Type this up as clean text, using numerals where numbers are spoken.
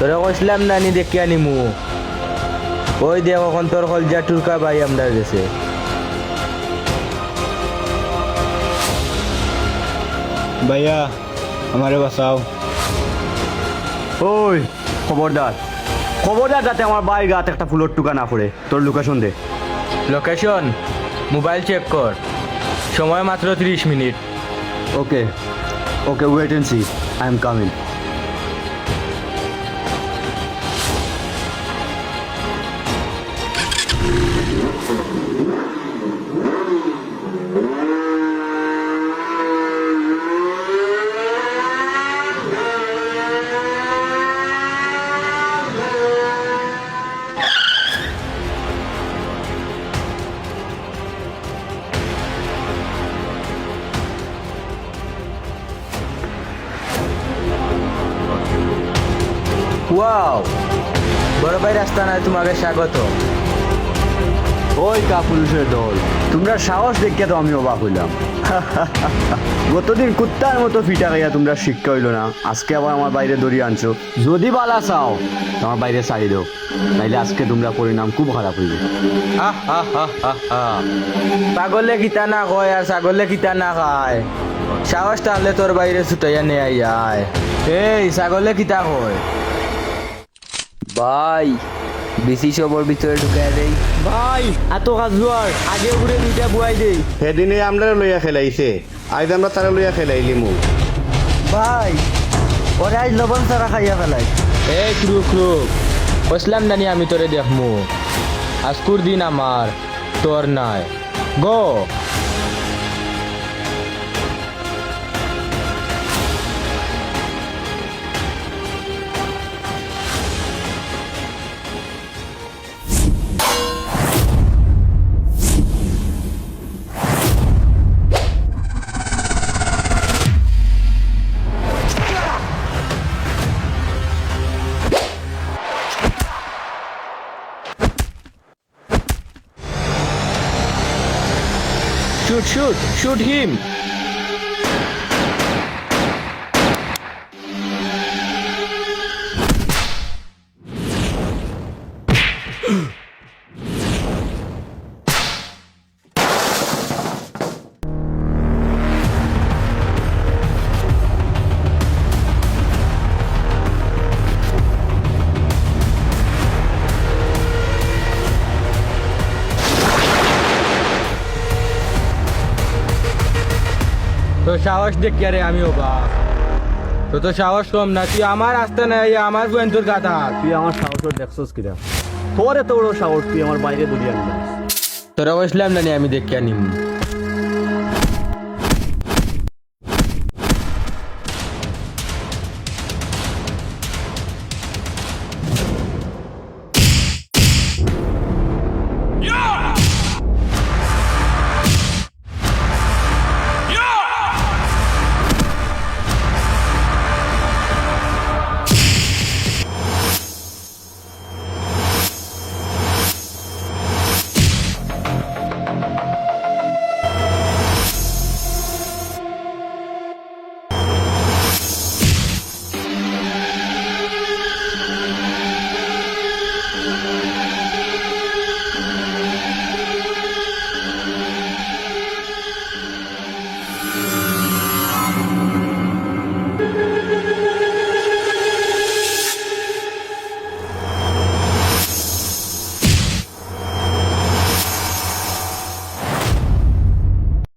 তোরা কইছিলাম না নি দেখি আনিমু। ওই দেখ এখন তোর কলজা টুরকা ভাই আমরা গেছে। ভাইয়া আমারে বাঁচাও। ওই খবরদার খবরদার, যাতে আমার ভাই গাতে একটা ফুলের টুকা না পড়ে। তোর লোকেশন দে। লোকেশন মোবাইল চেক কর, সময় মাত্র 30 মিনিট। Okay okay, wait and see, I am coming. Wow, বড় ভাই রাস্তা নাই, তোমাকে স্বাগত। ওই কা পুলিশের দল, তোমরা সাহস দেখিয়া তো আমি অবাক হইলাম। গতদিন কুত্তার মতো ফিটা খাইয়া তোমরা শিক্ষা হইল না, আজকে আবার আমার বাইরে দড়িয়ে আনছো। যদি বালা চাও তোমার বাইরে ছাড়ি দাও, তাইলে আজকে তোমরা পরিণাম খুব খারাপ হইব। পাগলে কিতা না কয় আর ছাগলে কিতা না খায়। সাহস টানলে তোর বাইরে ছুটাইয়া নে আয়। এই ছাগলে কিতা কয়? ভাই বেশি সবর ভিতরে ঢুকাই দেই। ভাই এত কাজ জোয়ার আগে ঘুরে দুইটা বুয়াই দেই। সেদিনে আমরা লইয়া খেলাইছে, আজ আমরা তারা লইয়া খেলাইলিমু। ভাই ওরা আজ লবণ ছাড়া খাইয়া ফেলাই। এই ক্রুক ক্রুক, কইছিলাম নানি আমি তোরে দেখমু। আজকুর দিন আমার, তোর নাই। গো shoot him. তো সাহস দেখ রে, আমিও বাপ। তো সাহস কম না, তুই আমার আসতে নাই, আমার গোয়েন্তর গাথা। তুই আমার সাহস দেখছস কিরা? তোর এত বড় সাহস, তুই আমার বাইরে দড়িয়ে আনলাম। তোরা কইছিলাম না আমি দেখিয়া নিম।